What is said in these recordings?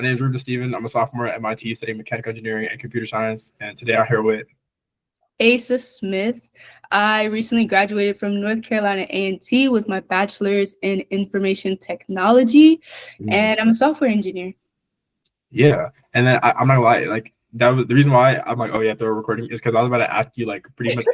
My name is Ruben Steven. I'm a sophomore at MIT studying mechanical engineering and computer science. And today I'm here with Asa Smith. I recently graduated from North Carolina A&T with my bachelor's in information technology, and I'm a software engineer. Yeah. And then I'm not gonna lie, like that was the reason why I'm like, oh yeah, they're recording is because I was about to ask you like pretty much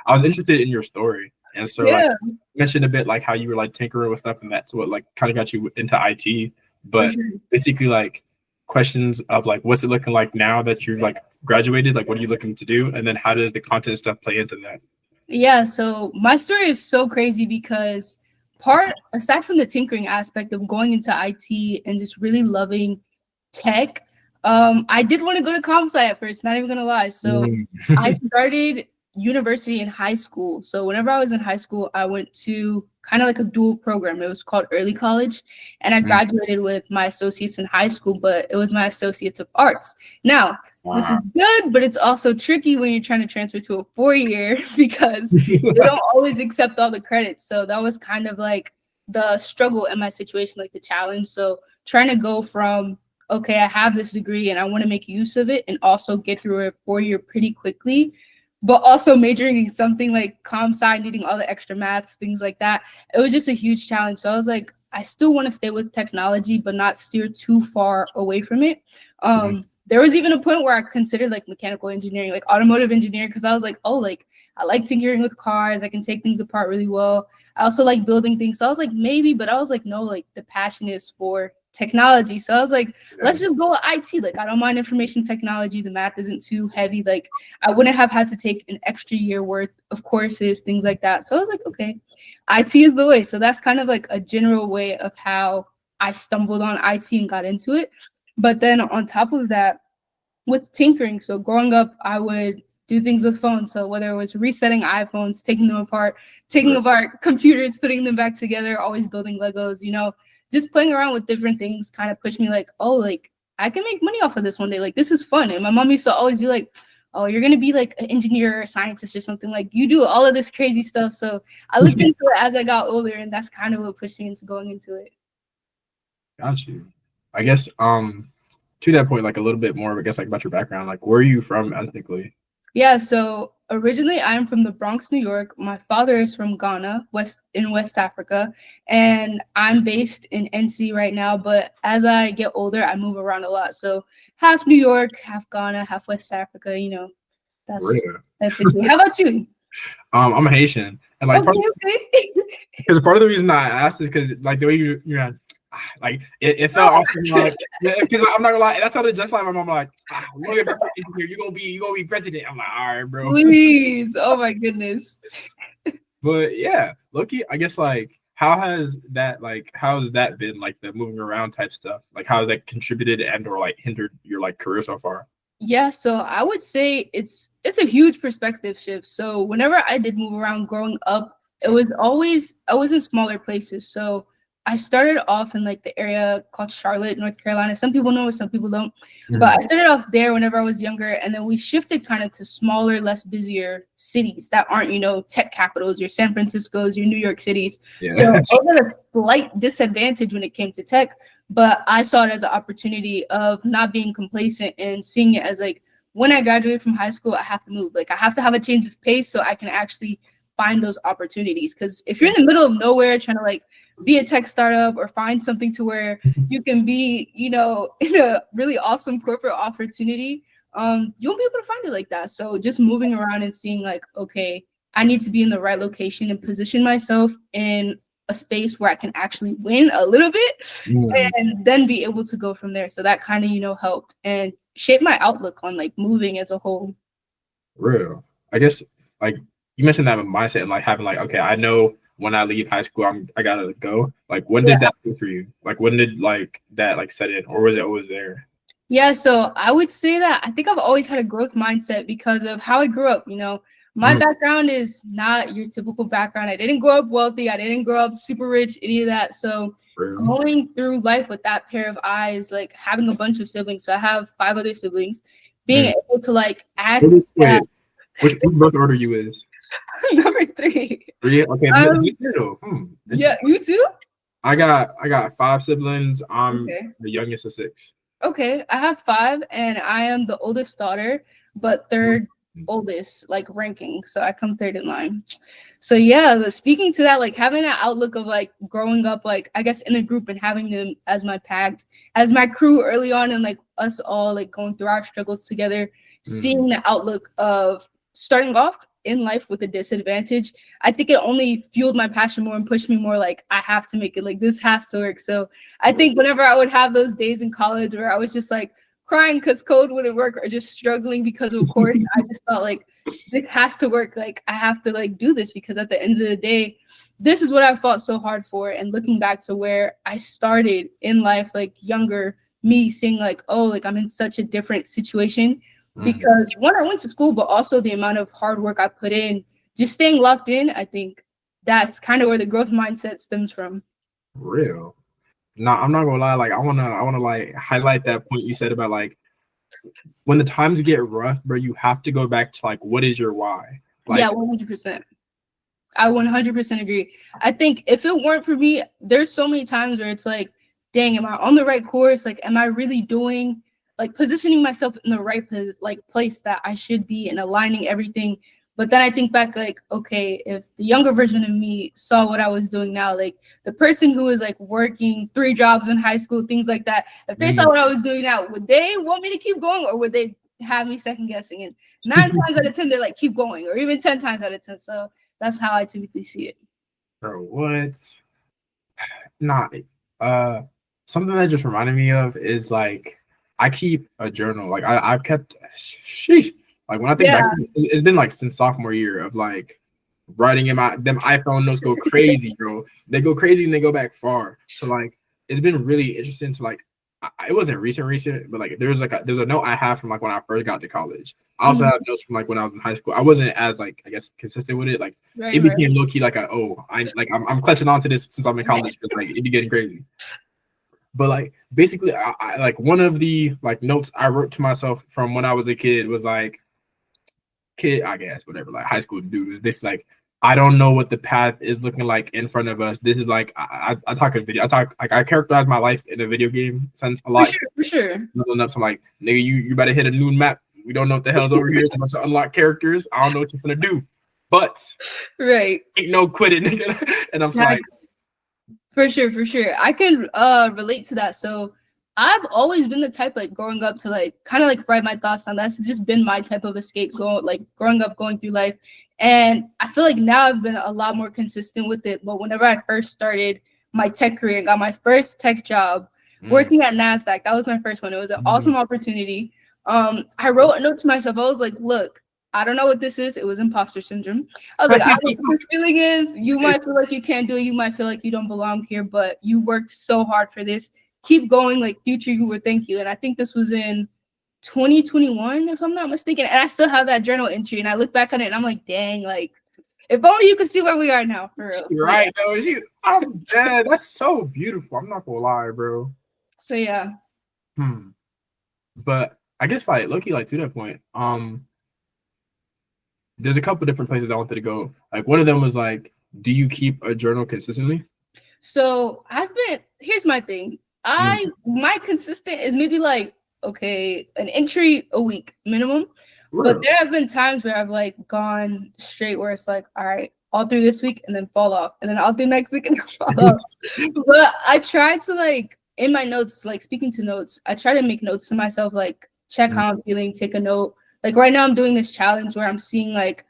I was interested in your story. And so like you mentioned a bit like how you were like tinkering with stuff and that's what like kind of got you into IT. But basically like questions of like what's it looking like now that you've like graduated, like what are you looking to do? And then how does the content stuff play into that? Yeah, so my story is so crazy because aside from the tinkering aspect of going into IT and just really loving tech, I did want to go to comp sci at first, not even gonna lie. So I started university in high school. So whenever I was in high school, I went to kind of like a dual program. It was called early college, and I graduated with my associates in high school, but it was my associates of arts. Now, this is good, but it's also tricky when you're trying to transfer to a 4-year because they don't always accept all the credits. So that was kind of like the struggle in my situation, like the challenge. So trying to go from, okay, I have this degree and I want to make use of it and also get through a 4-year pretty quickly, but also majoring in something like comp sci, needing all the extra maths, things like that. It was just a huge challenge. So I was like, I still want to stay with technology, but not steer too far away from it. There was even a point where I considered like mechanical engineering, like automotive engineering, because I was like, oh, like I like tinkering with cars. I can take things apart really well. I also like building things. So I was like, maybe, but I was like, no, like the passion is for technology. So I was like, let's just go with IT. Like, I don't mind information technology. The math isn't too heavy. Like, I wouldn't have had to take an extra year worth of courses, things like that. So I was like, okay, IT is the way. So that's kind of like a general way of how I stumbled on IT and got into it. But then on top of that, with tinkering, so growing up, I would do things with phones. So whether it was resetting iPhones, taking them apart, taking apart computers, putting them back together, always building Legos, just playing around with different things kind of pushed me like, oh, like I can make money off of this one day. Like, this is fun. And my mom used to always be like, oh, you're going to be like an engineer or a scientist or something. Like, you do all of this crazy stuff. So I looked into it as I got older, and that's kind of what pushed me into going into it. Got you. I guess to that point, like a little bit more, I guess, like about your background, like where are you from ethnically? Yeah, so originally I'm from the Bronx, New York. My father is from Ghana, West Africa, and I'm based in NC right now. But as I get older, I move around a lot. So half New York, half Ghana, half West Africa. That's the How about you? I'm Haitian, and like because part of the reason I asked is because like the way you're like it felt awesome. Like because I'm not gonna lie, that sounded just like my mom. Like, you're gonna be president. I'm like, all right, bro. Please, oh my goodness. But yeah, Loki, I guess like how has that been like the moving around type stuff? Like how has that contributed and or like hindered your like career so far? Yeah, so I would say it's a huge perspective shift. So whenever I did move around growing up, I was in smaller places. So I started off in like the area called Charlotte, North Carolina. Some people know it, some people don't. But I started off there whenever I was younger, and then we shifted kind of to smaller, less busier cities that aren't, tech capitals, your San Francisco's, your New York cities. So I was at a slight disadvantage when it came to tech, but I saw it as an opportunity of not being complacent and seeing it as like, when I graduate from high school, I have to move. Like, I have to have a change of pace so I can actually find those opportunities. Because if you're in the middle of nowhere trying to like be a tech startup or find something to where you can be, in a really awesome corporate opportunity, you won't be able to find it like that. So just moving around and seeing like, okay, I need to be in the right location and position myself in a space where I can actually win a little bit and then be able to go from there. So that kind of, helped and shaped my outlook on like moving as a whole. Real. I guess like you mentioned that mindset and like having like, okay, I know when I leave high school, I gotta go. Like, when did that do for you? Like, when did like that like set in, or was it always there? Yeah, so I would say that I think I've always had a growth mindset because of how I grew up. My background is not your typical background. I didn't grow up wealthy. I didn't grow up super rich, any of that. So going through life with that pair of eyes, like having a bunch of siblings. So I have 5 other siblings. Being able to like add. Which birth order you is? Number 3. 3? Okay. Yeah, you too? I got 5 siblings. I'm the youngest of 6. Okay, I have 5, and I am the oldest daughter, but third oldest, like, ranking. So I come third in line. So yeah, speaking to that, like having that outlook of like growing up, like I guess in a group and having them as my pact, as my crew early on, and like us all like going through our struggles together, seeing the outlook of starting off in life with a disadvantage, I think it only fueled my passion more and pushed me more like I have to make it, like this has to work. So I think whenever I would have those days in college where I was just like crying because code wouldn't work or just struggling because of course, I just thought like this has to work. Like I have to like do this because at the end of the day, this is what I fought so hard for. And looking back to where I started in life, like younger me seeing like, oh, like I'm in such a different situation because one, I went to school, but also the amount of hard work I put in, just staying locked in. I think that's kind of where the growth mindset stems from. Real. No, I'm not gonna lie. Like I wanna like highlight that point you said about like when the times get rough, bro, you have to go back to like what is your why? Like, yeah, 100%. I 100% agree. I think if it weren't for me, there's so many times where it's like, dang, am I on the right course? Like, am I really doing, like, positioning myself in the right place that I should be and aligning everything? But then I think back, like, okay, if the younger version of me saw what I was doing now, like the person who was like working 3 jobs in high school, things like that, if they saw what I was doing now, would they want me to keep going or would they have me second guessing? And 9 times out of 10, they're like, keep going, or even 10 times out of 10. So that's how I typically see it. bro, what? Nah, something that just reminded me of is like I keep a journal. Like I've kept, sheesh. Like when I think back, it's been like since sophomore year of like writing in my them iPhone notes go crazy, bro. They go crazy and they go back far. So like it's been really interesting to like. It wasn't recent, but like there's a note I have from like when I first got to college. I also have notes from like when I was in high school. I wasn't as like I guess consistent with it. Like it became low key like I'm clutching onto this since I'm in college because like it be getting crazy. But like basically, I like one of the like notes I wrote to myself from when I was a kid was like, I guess whatever, like high school dude was this like I don't know what the path is looking like in front of us. This is like I talk a video. I talk like I characterize my life in a video game sense a lot. For sure. I'm like, nigga, you better hit a new map. We don't know what the hell's over here. There's a bunch of unlocked characters. I don't know what you're gonna do. But ain't no quitting. And I'm like, for sure. I can relate to that. So I've always been the type like growing up to like kind of like write my thoughts down. That's just been my type of escape growing up, going through life. And I feel like now I've been a lot more consistent with it. But whenever I first started my tech career and got my first tech job working at NASDAQ, that was my first one. It was an awesome opportunity. I wrote a note to myself. I was like, look, I don't know what this is. It was imposter syndrome. I was like, I don't know what this feeling is. You might feel like you can't do it. You might feel like you don't belong here, but you worked so hard for this. Keep going, like future you will thank you. And I think this was in 2021, if I'm not mistaken. And I still have that journal entry. And I look back on it and I'm like, dang, like if only you could see where we are now, for real. You're right, though. I'm dead. That's so beautiful. I'm not gonna lie, bro. So yeah. But I guess like Loki, like to that point, there's a couple different places I wanted to go. Like one of them was like, do you keep a journal consistently? So here's my thing. My consistent is maybe like, okay, an entry a week minimum. But there have been times where I've like gone straight where it's like, all right, all through this week and then fall off, and then all through next week and then fall off. But I try to like in my notes, like speaking to notes, I try to make notes to myself, like check how I'm feeling, take a note. Like right now I'm doing this challenge where I'm seeing like,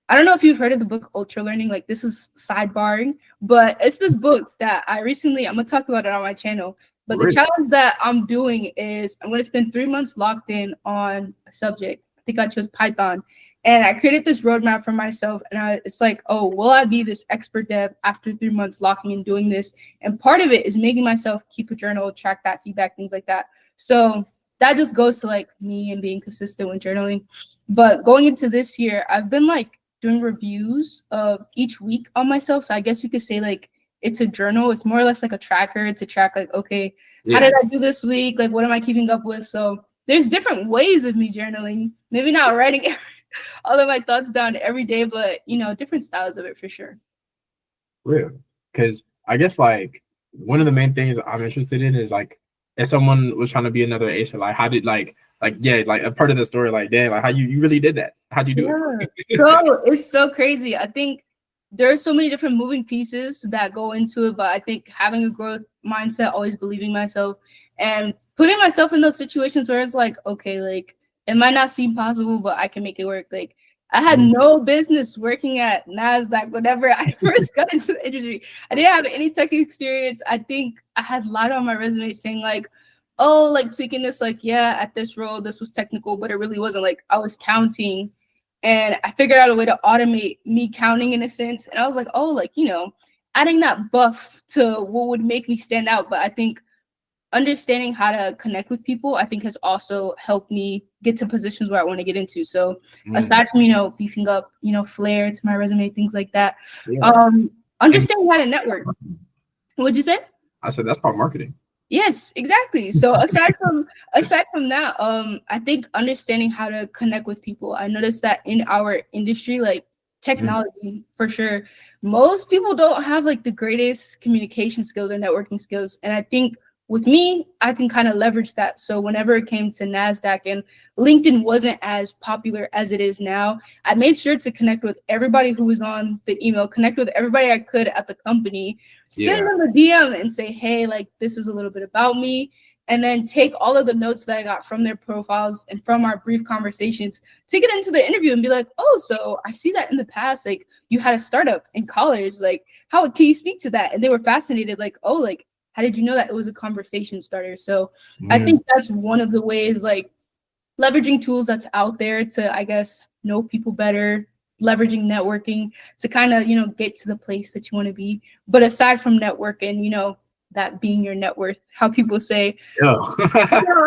I don't know if you've heard of the book Ultra Learning, like this is sidebarring, but it's this book that I'm gonna talk about it on my channel. But the challenge that I'm doing is I'm gonna spend 3 months locked in on a subject. I think I chose Python, and I created this roadmap for myself. And it's like, oh, will I be this expert dev after 3 months locking in doing this? And part of it is making myself keep a journal, track that feedback, things like that. So that just goes to like me and being consistent with journaling. But going into this year, I've been like doing reviews of each week on myself. So I guess you could say like it's a journal. It's more or less like a tracker to track like, okay, how did I do this week? Like, what am I keeping up with? So there's different ways of me journaling. Maybe not writing all of my thoughts down every day, but different styles of it for sure. Real. Because I guess like one of the main things I'm interested in is like if someone was trying to be another Asa, like how did like yeah, like a part of the story, like damn, like how you really did that? How'd you do it? So it's so crazy. I think there are so many different moving pieces that go into it, but I think having a growth mindset, always believing myself, and putting myself in those situations where it's like, okay, like it might not seem possible, but I can make it work. Like I had no business working at NASDAQ whenever I first got into the industry. I didn't have any tech experience. I think I had lied on my resume saying like, oh, like tweaking this, like, yeah, at this role, this was technical, but it really wasn't. Like I was counting, and I figured out a way to automate me counting in a sense. And I was like, oh, like, you know, adding that buff to what would make me stand out. But I think understanding how to connect with people, I think has also helped me get to positions where I want to get into. So aside from, you know, beefing up, you know, flair to my resume, things like that, understanding how to network. What'd you say? I said that's part marketing. Yes, exactly. So aside from that, I think understanding how to connect with people. I noticed that in our industry, like technology for sure, most people don't have like the greatest communication skills or networking skills. And I think with me, I can kind of leverage that. So whenever it came to NASDAQ and LinkedIn wasn't as popular as it is now, I made sure to connect with everybody who was on the email, connect with everybody I could at the company, send them a DM and say, hey, like this is a little bit about me. And then take all of the notes that I got from their profiles and from our brief conversations, take it into the interview and be like, oh, so I see that in the past, like you had a startup in college, like how can you speak to that? And they were fascinated, like, oh, like, how did you know that it was a conversation starter? So I think that's one of the ways, like leveraging tools that's out there to, I guess, know people better, leveraging networking to kind of, you know, get to the place that you want to be. But aside from networking, you know, that being your net worth, how people say, you know,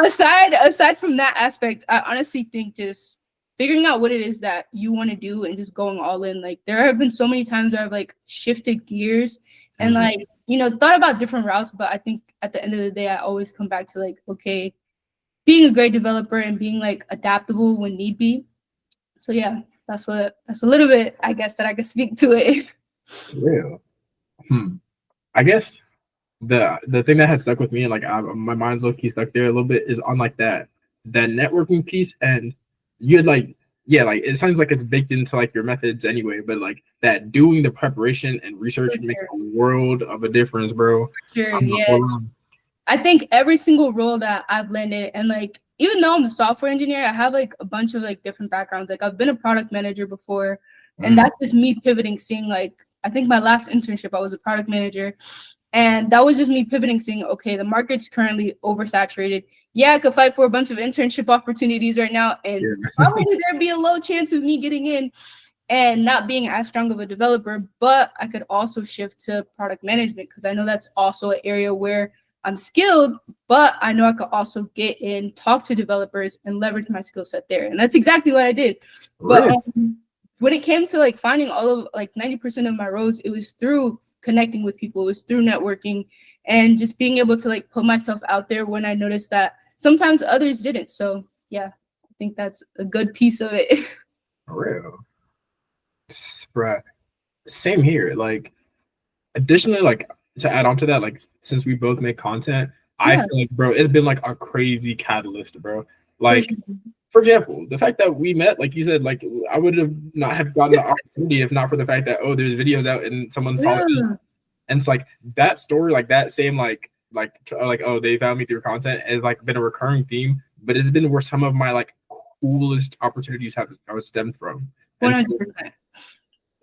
aside from that aspect, I honestly think just figuring out what it is that you want to do and just going all in. Like there have been so many times where I've like shifted gears and like, you know, thought about different routes, but I think at the end of the day, I always come back to like, okay, being a great developer and being like adaptable when need be. So yeah, that's a little bit, I guess, that I could speak to it. I guess the thing that has stuck with me and like my mind's low key stuck there a little bit is on like that networking piece, and you had like like it sounds like it's baked into like your methods anyway, but like that doing the preparation and research makes a world of a difference, bro. Sure, yes. I think every single role that I've landed, and like even though I'm a software engineer, I have like a bunch of like different backgrounds. Like I've been a product manager before, and that's just me pivoting, seeing like I think my last internship I was a product manager. And that was just me pivoting, saying, okay, the market's currently oversaturated. Yeah, I could fight for a bunch of internship opportunities right now, and probably there'd be a low chance of me getting in and not being as strong of a developer, but I could also shift to product management because I know that's also an area where I'm skilled, but I know I could also get in, talk to developers, and leverage my skill set there. And that's exactly what I did. But when it came to like finding all of like 90% of my roles, it was through connecting with people, it was through networking and just being able to like put myself out there when I noticed that sometimes others didn't. So yeah, I think that's a good piece of it. For real. Bruh. Same here. Like additionally, like to add on to that, like since we both make content, I feel like, bro, it's been like a crazy catalyst, bro. Like for example, the fact that we met, like you said, like I would have not have gotten the opportunity if not for the fact that there's videos out and someone saw me. And it's like that story, like that same like they found me through content has like been a recurring theme, but it's been where some of my like coolest opportunities have stemmed from. 100%.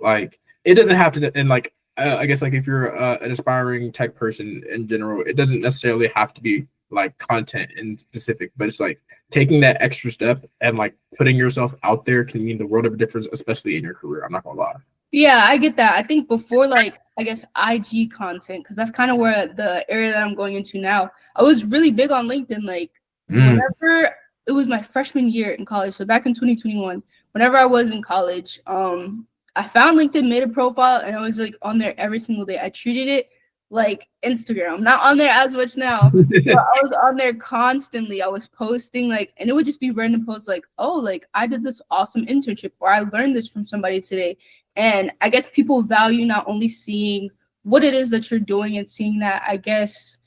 Like it doesn't have to, and like I guess like if you're an aspiring tech person in general, it doesn't necessarily have to be like content in specific, but it's like taking that extra step and like putting yourself out there can mean the world of a difference, especially in your career. I'm not gonna lie. Yeah, I get that. I think before like I guess IG content, because that's kind of where the area that I'm going into now. I was really big on LinkedIn, like whenever it was my freshman year in college. So back in 2021, whenever I was in college, I found LinkedIn, made a profile, and I was like on there every single day. I treated it like Instagram. I'm not on there as much now, but I was on there constantly. I was posting like, and it would just be random posts like, oh, like I did this awesome internship, or I learned this from somebody today. And I guess people value not only seeing what it is that you're doing and seeing that, I guess,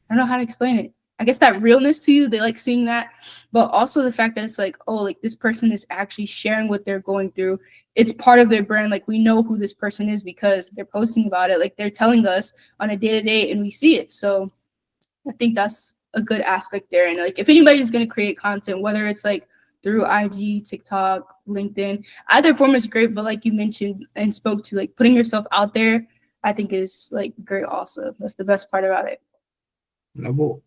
I don't know how to explain it. I guess that realness to you. They like seeing that, but also the fact that it's like, oh, like this person is actually sharing what they're going through. It's part of their brand. Like we know who this person is because they're posting about it. Like they're telling us on a day-to-day and we see it. So I think that's a good aspect there. And like if anybody's going to create content, whether it's like through IG, TikTok, LinkedIn, either form is great. But like you mentioned and spoke to, like putting yourself out there, I think is like great also. That's the best part about it. No.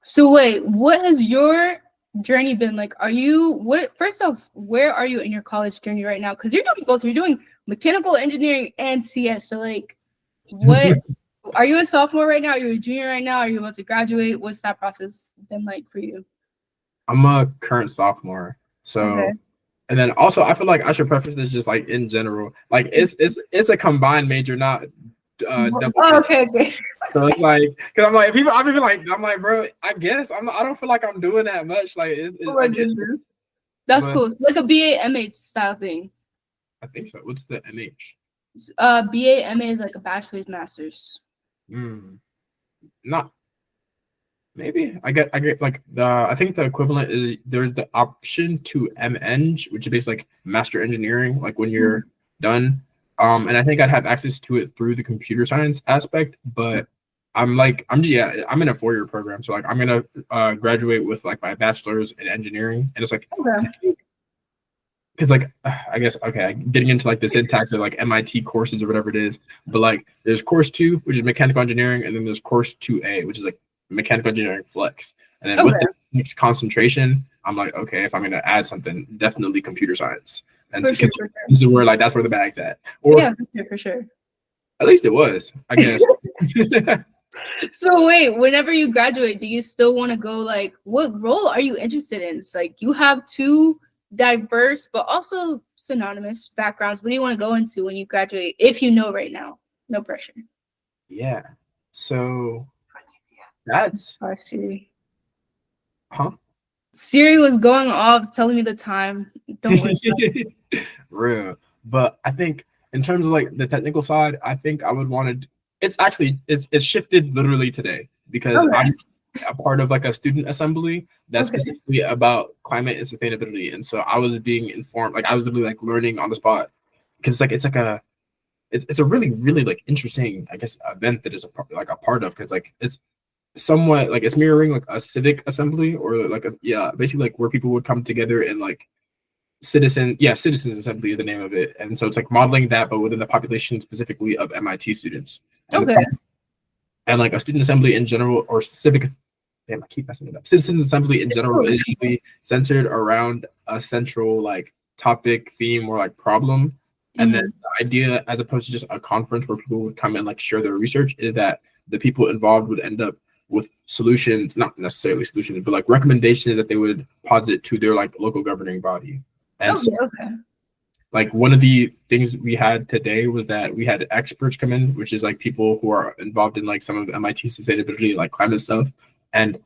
So wait, what has your journey been like? First off, where are you in your college journey right now? Because you're doing both. You're doing mechanical engineering and CS. So like what are you a sophomore right now? Are you a junior right now? Are you about to graduate? What's that process been like for you? I'm a current sophomore. So okay. And then also I feel like I should preface this just like in general. Like it's a combined major, not double. Oh, okay. So it's like, cause I'm like, people, I'm like, bro, I guess I don't feel like I'm doing that much. Like, oh my goodness, that's cool. It's like a BA MH style thing. I think so. What's the MH? BA MA is like a bachelor's master's. Not maybe. I get like I think the equivalent is there's the option to MEng, which is basically like master engineering, like when you're done. And I think I'd have access to it through the computer science aspect, but I'm in a 4-year program, so like I'm gonna graduate with like my bachelor's in engineering, and it's like, because like I guess getting into like the syntax of like MIT courses or whatever it is, but like there's course 2, which is mechanical engineering, and then there's course 2A, which is like mechanical engineering flex, and then with the next concentration, I'm like, okay, if I'm gonna add something, definitely computer science. And for sure. This is where like that's where the bag's at. Or yeah, for sure. At least it was, I guess. So wait, whenever you graduate, do you still want to go like what role are you interested in? It's like you have 2 diverse but also synonymous backgrounds. What do you want to go into when you graduate? If you know right now, no pressure. Yeah. So that's our Siri. Huh? Siri was going off telling me the time. Don't worry. Real. But I think in terms of like the technical side, I think I would want to. It's shifted literally today because I'm a part of like a student assembly that's specifically about climate and sustainability, and so I was being informed. Like I was literally like learning on the spot because it's a really really like interesting, I guess, event that is a part of, because like it's somewhat like it's mirroring like a civic assembly or like basically like where people would come together and like citizens assembly is the name of it, and so it's like modeling that but within the population specifically of MIT students. And like a student assembly in general or civic I keep messing it up. Citizens assembly in general is usually centered around a central like topic, theme, or like problem. And then the idea, as opposed to just a conference where people would come and like share their research, is that the people involved would end up with solutions, not necessarily solutions, but like recommendations that they would posit to their like local governing body. And like one of the things we had today was that we had experts come in, which is like people who are involved in like some of the MIT sustainability, like climate stuff, and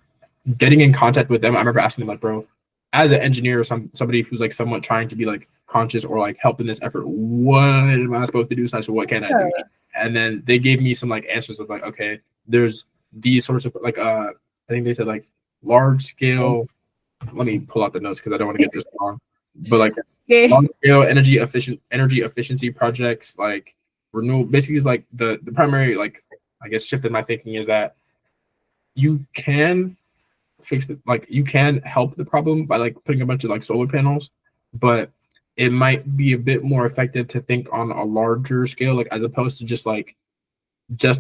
getting in contact with them. I remember asking them like, bro, as an engineer or somebody who's like somewhat trying to be like conscious or like help in this effort, what am I supposed to do? What can I do? And then they gave me some like answers of like, okay, there's these sorts of like I think they said like large scale. Let me pull out the notes because I don't want to get this wrong. But like large scale energy efficiency projects, like renewable, basically is like the primary like I guess shift in my thinking is that you can you can help the problem by like putting a bunch of like solar panels, but it might be a bit more effective to think on a larger scale, like as opposed to just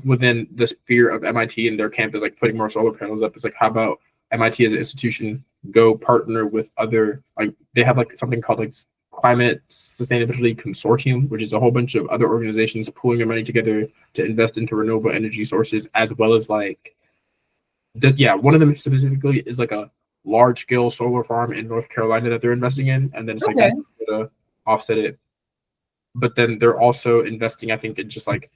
within the sphere of MIT and their campus, like putting more solar panels up. It's like, how about MIT as an institution go partner with other, like they have like something called like Climate Sustainability Consortium, which is a whole bunch of other organizations pooling their money together to invest into renewable energy sources, as well as like, one of them specifically is like a large scale solar farm in North Carolina that they're investing in, and then it's like that's to offset it. But then they're also investing, I think, in just like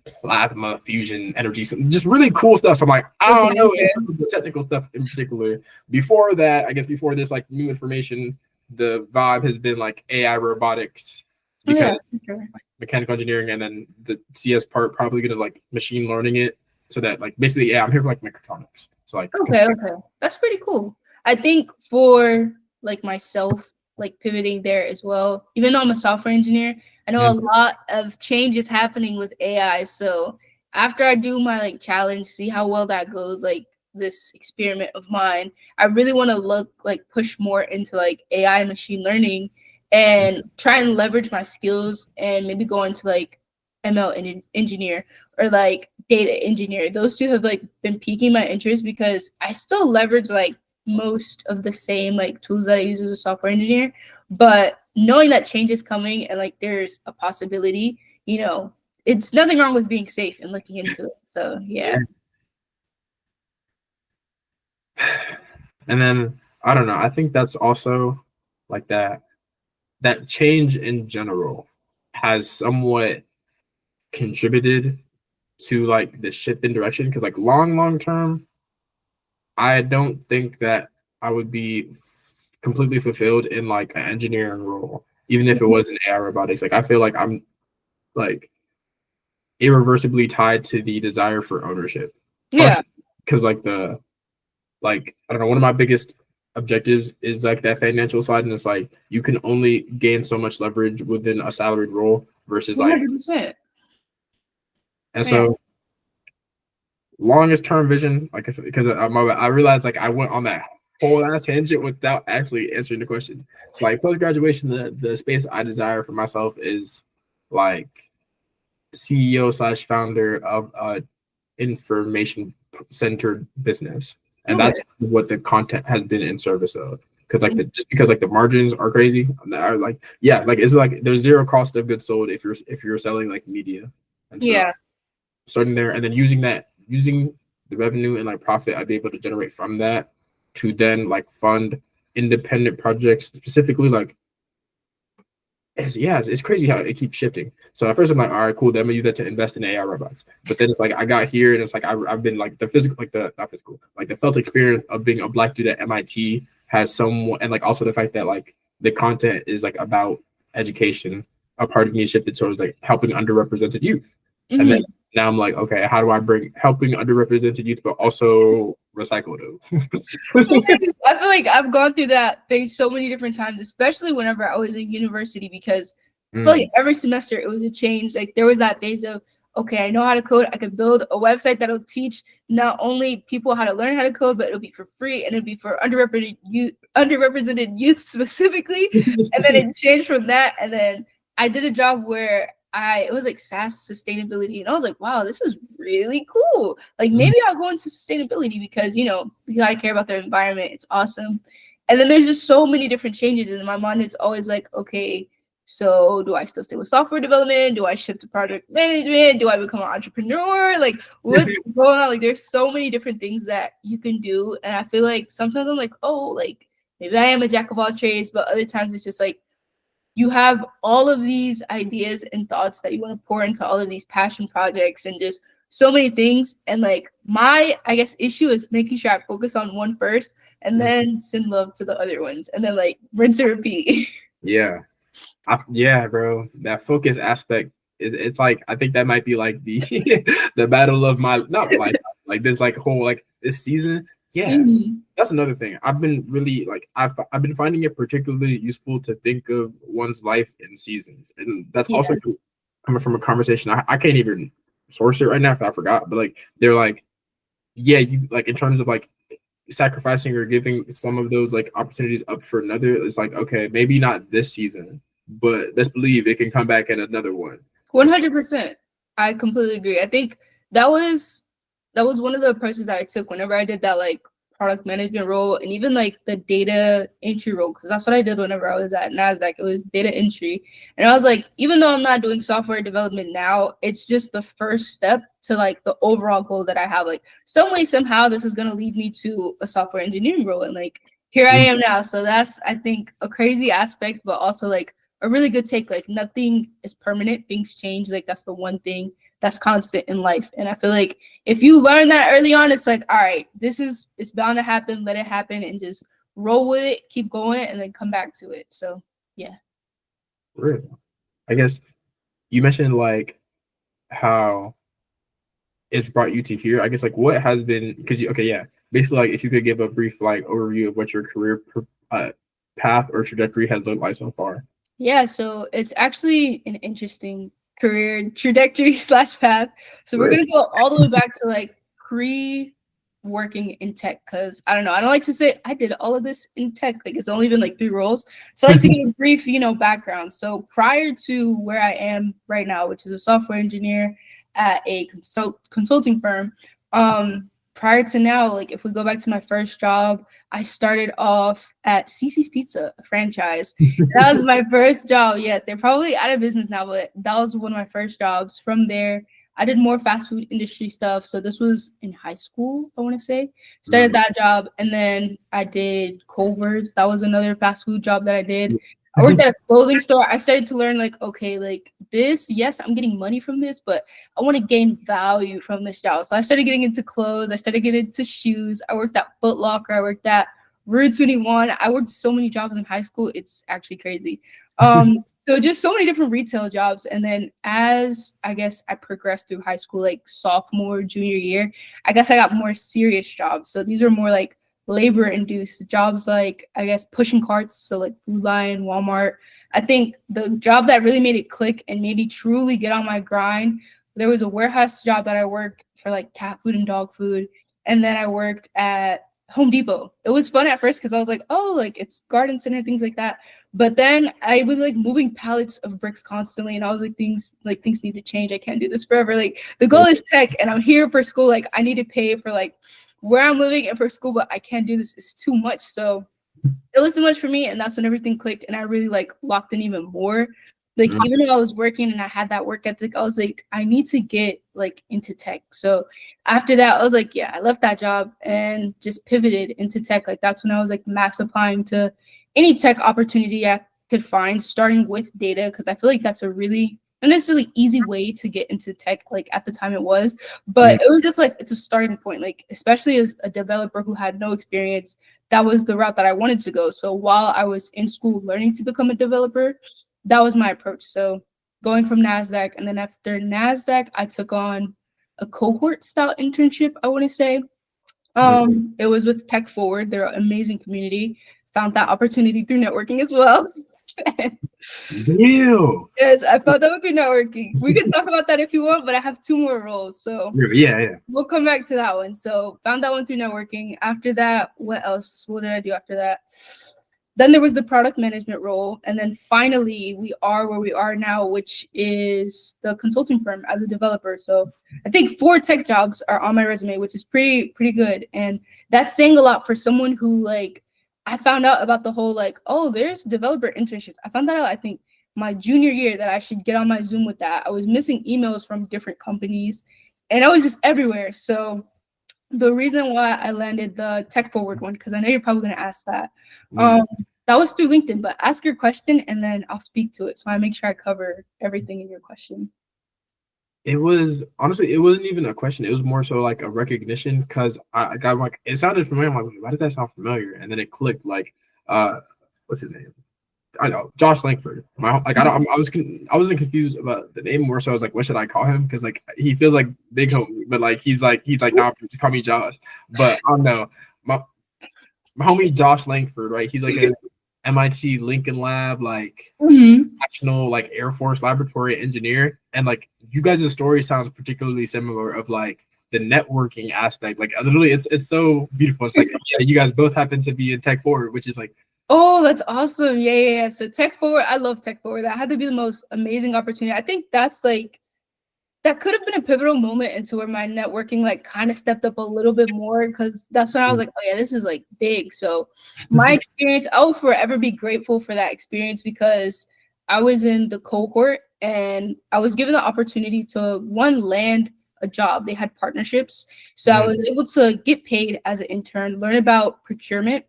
plasma fusion energy, just really cool stuff. So I'm like, I don't know in terms of the technical stuff in particular. Before that, I guess before this like new information, the vibe has been like AI robotics, because like, mechanical engineering, and then the CS part probably gonna like machine learning it. so that like basically, yeah, I'm here for like mechatronics. So like okay, that's pretty cool. I think for like myself, like pivoting there as well, even though I'm a software engineer, I know a lot of change is happening with AI. So after I do my like challenge, see how well that goes, like this experiment of mine, I really want to push more into like AI machine learning and try and leverage my skills and maybe go into like ML engineer or like data engineer. Those two have like been piquing my interest because I still leverage like most of the same like tools that I use as a software engineer, but knowing that change is coming and like there's a possibility, it's nothing wrong with being safe and looking into it. So yeah. And then I don't know. I think that's also like that change in general has somewhat contributed to like the shift in direction, because like long term, I don't think that I would be completely fulfilled in like an engineering role, even if it was in AI robotics. Like I feel like I'm like irreversibly tied to the desire for ownership. Yeah. Because like I don't know, one of my biggest objectives is like that financial side, and it's like you can only gain so much leverage within a salaried role versus 100%. And so longest term vision, like because I realized like I went on that whole ass tangent without actually answering the question. So like post graduation, the space I desire for myself is like CEO / founder of a information centered business, and that's what the content has been in service of. Because like just because like the margins are crazy, are like it's like there's zero cost of goods sold if you're selling like media, and so starting there and then using the revenue and like profit I'd be able to generate from that to then like fund independent projects specifically like it's crazy how it keeps shifting. So at first I'm like, all right, cool, then I'm gonna use that to invest in AI robots. But then it's like I got here and it's like I've been like the physical, like the not physical, like the felt experience of being a Black dude at MIT has somewhat, and like also the fact that like the content is like about education. A part of me shifted towards like helping underrepresented youth. And then now I'm like, okay, how do I bring helping underrepresented youth, but also recycle them? I feel like I've gone through that phase so many different times, especially whenever I was in university, because I feel like every semester it was a change. Like there was that phase of, okay, I know how to code. I could build a website that'll teach not only people how to learn how to code, but it'll be for free and it'll be for underrepresented youth specifically. And then it changed from that. And then I did a job where it was like SaaS sustainability, and I was like, wow, this is really cool. Like maybe I'll go into sustainability because you gotta care about their environment. It's awesome. And then there's just so many different changes, and my mind is always like, okay, so do I still stay with software development? Do I shift to project management? Do I become an entrepreneur? Like what's going on? Like there's so many different things that you can do, and I feel like sometimes I'm like, oh, like maybe I am a jack of all trades, but other times it's just like you have all of these ideas and thoughts that you want to pour into all of these passion projects and just so many things. And like my, I guess, issue is making sure I focus on one first and then send love to the other ones and then like rinse and repeat. Yeah, bro. That focus aspect it's like I think that might be like the the battle of my not life like this like whole like this season. Yeah, that's another thing. I've been really like I've been finding it particularly useful to think of one's life in seasons, and that's also coming from a conversation I can't even source it right now if I forgot, but like they're like, yeah, you like in terms of like sacrificing or giving some of those like opportunities up for another. It's like, okay, maybe not this season, but let's believe it can come back in another one. 100%. I completely agree. I think that was one of the approaches that I took whenever I did that like product management role and even like the data entry role, because that's what I did whenever I was at NASDAQ. It was data entry. And I was like, even though I'm not doing software development now, it's just the first step to like the overall goal that I have. Like some way, somehow this is going to lead me to a software engineering role. And like here I am now. So that's, I think, a crazy aspect, but also like a really good take. Like nothing is permanent. Things change. Like that's the one thing that's constant in life. And I feel like if you learn that early on, it's like, all right, it's bound to happen. Let it happen and just roll with it, keep going, and then come back to it. So yeah. Really? I guess you mentioned like how it's brought you to here? I guess like what has been, because you, okay, yeah, basically like if you could give a brief like overview of what your career path or trajectory has looked like so far. Yeah, so it's actually an interesting career trajectory slash path. So we're gonna go all the way back to like working in tech, because I don't know, I don't like to say I did all of this in tech, like it's only been like 3 roles. So I like to give a brief, background. So prior to where I am right now, which is a software engineer at a consulting firm, prior to now, like if we go back to my first job, I started off at Cece's Pizza, a franchise. That was my first job. Yes, they're probably out of business now, but that was one of my first jobs. From there, I did more fast food industry stuff. So this was in high school, I want to say. Started that job, and then I did Culver's. That was another fast food job that I did. I worked at a clothing store. I started to learn like, okay, like this, yes, I'm getting money from this, but I want to gain value from this job. So I started getting into clothes. I started getting into shoes. I worked at Foot Locker. I worked at Rue 21. I worked so many jobs in high school. It's actually crazy. So just so many different retail jobs. And then as I guess I progressed through high school, like sophomore, junior year, I guess I got more serious jobs. So these are more like labor induced jobs, like I guess pushing carts, so like Food Lion, Walmart. I think the job that really made it click and made me truly get on my grind, there was a warehouse job that I worked for like cat food and dog food, and then I worked at Home Depot. It was fun at first because I was like, oh, like it's garden center, things like that. But then I was like moving pallets of bricks constantly, and I was like, things need to change. I can't do this forever. Like the goal is tech, and I'm here for school. Like I need to pay for like where I'm living and for school, but I can't do this. It's too much. So it was too much for me. And that's when everything clicked. And I really like locked in even more. Like even though I was working and I had that work ethic, I was like, I need to get like into tech. So after that, I was like, yeah, I left that job and just pivoted into tech. Like that's when I was like mass applying to any tech opportunity I could find, starting with data, because I feel like that's a really not necessarily easy way to get into tech, like at the time it was, but it was just like it's a starting point. Like especially as a developer who had no experience, that was the route that I wanted to go. So while I was in school learning to become a developer, that was my approach. So going from NASDAQ, and then after NASDAQ, I took on a cohort style internship, I want to say. It was with Tech Forward. They're an amazing community. Found that opportunity through networking as well. Ew. Yes, I found that through networking. We can talk about that if you want, but I have 2 more roles. So yeah. We'll come back to that one. So found that one through networking. After that, what else? What did I do after that? Then there was the product management role. And then finally, we are where we are now, which is the consulting firm as a developer. So I think 4 tech jobs are on my resume, which is pretty good. And that's saying a lot for someone who like, I found out about the whole like, oh, there's developer internships. I found that out, I think, my junior year, that I should get on my Zoom with that. I was missing emails from different companies, and I was just everywhere. So the reason why I landed the Tech Forward one, because I know you're probably going to ask that, that was through LinkedIn, but ask your question and then I'll speak to it. So I make sure I cover everything in your question. It was honestly, it wasn't even a question. It was more so like a recognition, because I got like, it sounded familiar. I'm like, why does that sound familiar? And then it clicked. Like, what's his name? I know, Josh Langford. I wasn't confused about the name more. So I was like, what should I call him? Because like he feels like big homie, but like he's like nah, call me Josh. But I don't know, my homie Josh Langford, right? He's like a MIT Lincoln Lab, like national like Air Force laboratory engineer, and like you guys' story sounds particularly similar of like the networking aspect. Like literally, it's so beautiful. It's like yeah, you guys both happen to be in Tech Forward, which is like, oh, that's awesome. Yeah. So Tech Forward, I love Tech Forward. That had to be the most amazing opportunity. I think that's like, that could have been a pivotal moment into where my networking like kind of stepped up a little bit more, because that's when I was like, oh yeah, this is like big. So my experience, I'll forever be grateful for that experience, because I was in the cohort and I was given the opportunity to land a job. They had partnerships. So I was able to get paid as an intern, learn about procurement.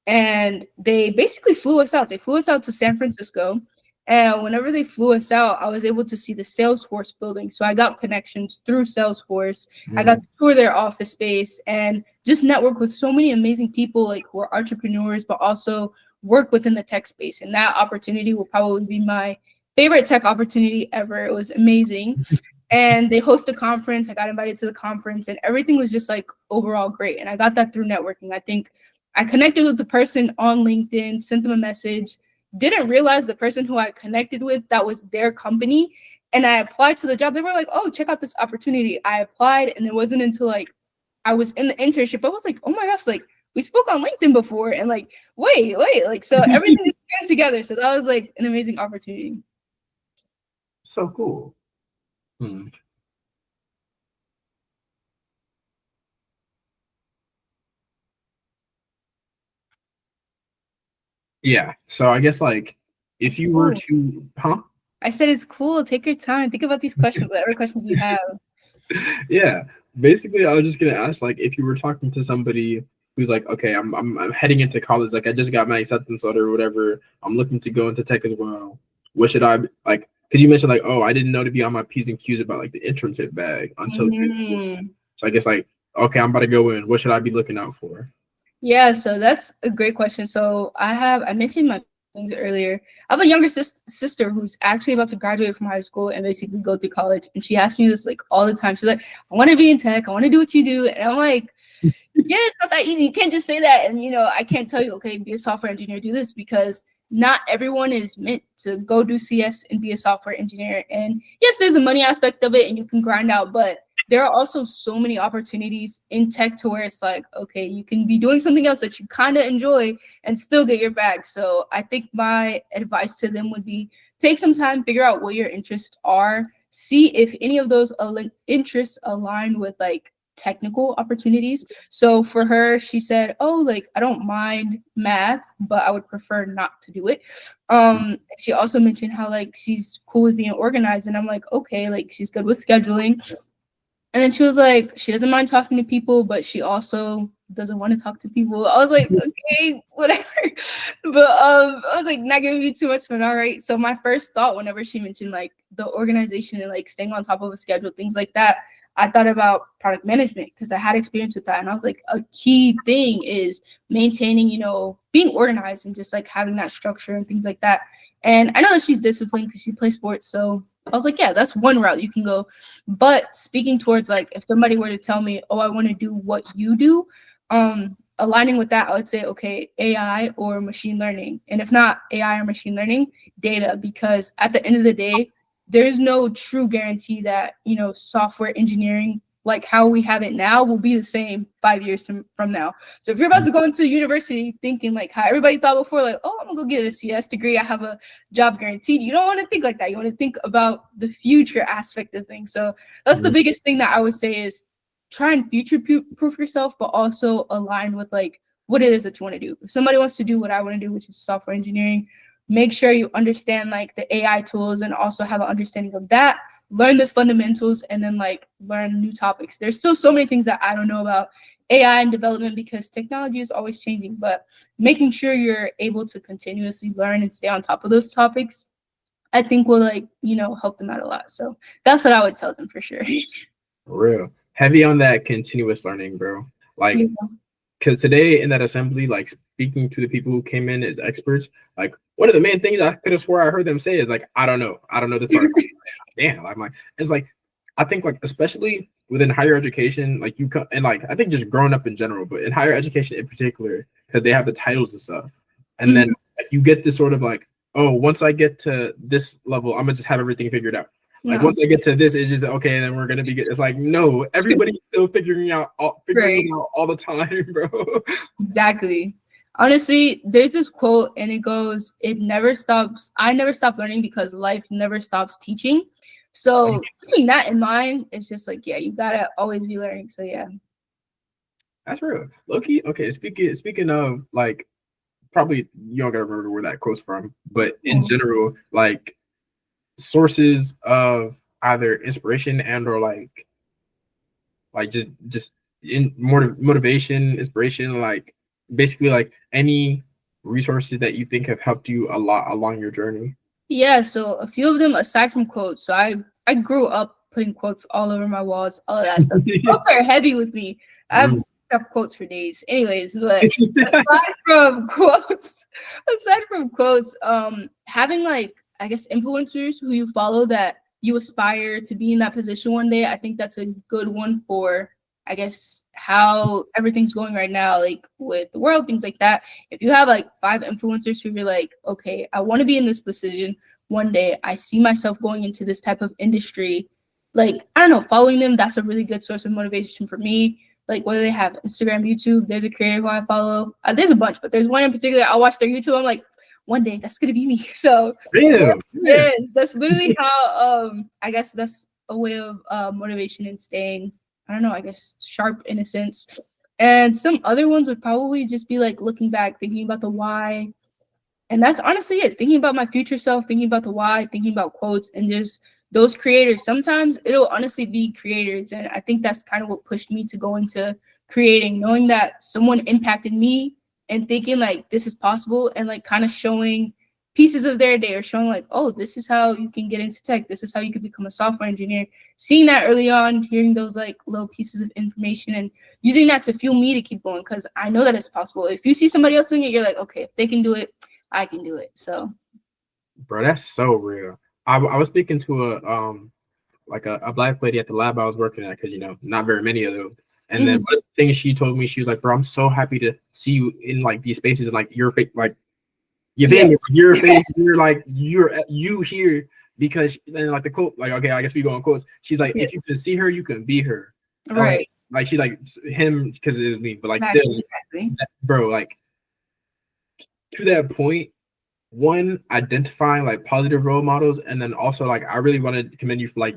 And they basically flew us out. They flew us out to San Francisco. And whenever they flew us out, I was able to see the Salesforce building. So I got connections through Salesforce. I got to tour their office space and just network with so many amazing people, like who are entrepreneurs, but also work within the tech space. And that opportunity will probably be my favorite tech opportunity ever. It was amazing. and they host a conference. I got invited to the conference, and everything was just like overall great. And I got that through networking. I think I connected with the person on LinkedIn, sent them a message, didn't realize the person who I connected with, that was their company. And I applied to the job. They were like, oh, check out this opportunity. I applied, and it wasn't until like I was in the internship, I was like, oh my gosh, like we spoke on LinkedIn before, and like, wait, like, so everything is came together. So that was like an amazing opportunity. So cool. Yeah. So I guess like if you were to, I said it's cool. Take your time. Think about these questions, whatever questions you have. Yeah. Basically, I was just gonna ask, like, if you were talking to somebody who's like, okay, I'm heading into college, like I just got my acceptance letter or whatever. I'm looking to go into tech as well. What should I like? Because you mentioned like, oh, I didn't know to be on my P's and Q's about like the internship bag until June. So I guess like, okay, I'm about to go in. What should I be looking out for? Yeah, so that's a great question. So I mentioned my things earlier. I have a younger sister who's actually about to graduate from high school and basically go through college. And she asks me this like all the time. She's like, I want to be in tech. I want to do what you do. And I'm like, yeah, it's not that easy. You can't just say that. And, I can't tell you, okay, be a software engineer, do this, because not everyone is meant to go do CS and be a software engineer. And yes, there's a money aspect of it and you can grind out, but there are also so many opportunities in tech to where it's like, okay, you can be doing something else that you kind of enjoy and still get your bag. So I think my advice to them would be take some time, figure out what your interests are, see if any of those interests align with like technical opportunities. So for her, she said, oh, like I don't mind math, but I would prefer not to do it. She also mentioned how like she's cool with being organized, and I'm like, okay, like she's good with scheduling. And then she was like, she doesn't mind talking to people, but she also doesn't want to talk to people. I was like, okay, whatever. But I was like, not giving me too much, but all right. So my first thought whenever she mentioned like the organization and like staying on top of a schedule, things like that, I thought about product management because I had experience with that. And I was like, a key thing is maintaining, being organized and just like having that structure and things like that. And I know that she's disciplined because she plays sports. So I was like, yeah, that's one route you can go. But speaking towards like, if somebody were to tell me, oh, I want to do what you do, aligning with that, I would say, okay, AI or machine learning. And if not AI or machine learning, data, because at the end of the day, there's no true guarantee that, software engineering, like how we have it now, will be the same 5 years from now. So if you're about to go into university thinking like how everybody thought before, like, oh, I'm gonna go get a CS degree, I have a job guaranteed. You don't want to think like that. You want to think about the future aspect of things. So that's the biggest thing that I would say is try and future-proof yourself, but also align with like what it is that you want to do. If somebody wants to do what I want to do, which is software engineering, make sure you understand like the AI tools and also have an understanding of that. Learn the fundamentals and then like learn new topics. There's still so many things that I don't know about AI and development because technology is always changing, but making sure you're able to continuously learn and stay on top of those topics, I think will like, help them out a lot. So that's what I would tell them for sure. For real. Heavy on that continuous learning, bro. Like, because today in that assembly, like speaking to the people who came in as experts, like one of the main things I could have swore I heard them say is like, I don't know this part. Damn, I'm like, it's like, I think like especially within higher education, like you come and like I think just growing up in general, but in higher education in particular, because they have the titles and stuff, and then like, you get this sort of like, oh, once I get to this level, I'm gonna just have everything figured out. Like once I get to this, it's just okay. Then we're gonna be good. It's like no, everybody's still figuring it out all the time, bro. Exactly. Honestly, there's this quote and it goes, "It never stops. I never stop learning because life never stops teaching." So keeping that in mind, it's just like yeah, you gotta always be learning. So yeah, that's real. Loki. Okay, speaking of like, probably you don't gotta remember where that quote's from, but in general, like. Sources of either inspiration and or like just in motivation, inspiration, like basically like any resources that you think have helped you a lot along your journey. Yeah, so a few of them aside from quotes. So I grew up putting quotes all over my walls, all of that stuff. So quotes are heavy with me. I have quotes for days. Anyways, but aside from quotes, having like I guess influencers who you follow that you aspire to be in that position one day, I think that's a good one for, I guess, how everything's going right now, like with the world, things like that. If you have like 5 influencers who you're like, okay, I want to be in this position one day, I see myself going into this type of industry, like, I don't know, following them, that's a really good source of motivation for me. Like, whether they have Instagram, YouTube, there's a creator who I follow. There's a bunch, but there's one in particular. I watch their YouTube. I'm like, one day that's gonna be me. So that's literally how I guess that's a way of motivation and staying, I don't know, I guess sharp in a sense. And some other ones would probably just be like looking back, thinking about the why. And that's honestly it. Thinking about my future self, thinking about the why, thinking about quotes, and just those creators. Sometimes it'll honestly be creators. And I think that's kind of what pushed me to go into creating, knowing that someone impacted me and thinking like this is possible, and like kind of showing pieces of their day, or showing like, oh, this is how you can get into tech. This is how you could become a software engineer. Seeing that early on, hearing those like little pieces of information and using that to fuel me to keep going, because I know that it's possible. If you see somebody else doing it, you're like, okay, if they can do it, I can do it. So, bro, that's so real. I was speaking to a black lady at the lab I was working at, because not very many of them. And then one of the things she told me, she was like, bro, I'm so happy to see you in like these spaces, and like your face, like your face, you're like you here, because then like the quote, like, okay, I guess we go on quotes. She's like, if you can see her, you can be her. Right. Like she's like him because it was me, but like exactly. Bro, like to that point, one, identifying like positive role models, and then also like I really want to commend you for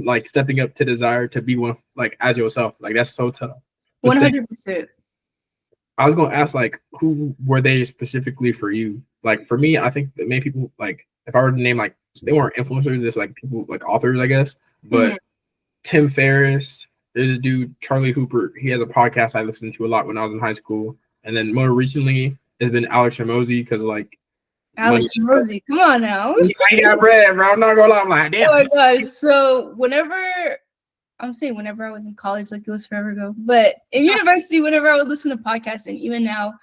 like stepping up to desire to be one like as yourself. Like that's so tough. 100%. I was gonna ask, like, who were they specifically for you? Like for me, I think that many people, like if I were to name, like they weren't influencers, just like people like authors, I guess. But Tim Ferriss, there's this dude Charlie Hooper. He has a podcast I listened to a lot when I was in high school, and then more recently it's been Alex Hormozy, because like Alex Hormozy, come on now. I got bread, bro. I'm not gonna lie. I'm like, damn. Oh my gosh. So whenever I was in college, like it was forever ago, but in university, whenever I would listen to podcasts, and even now,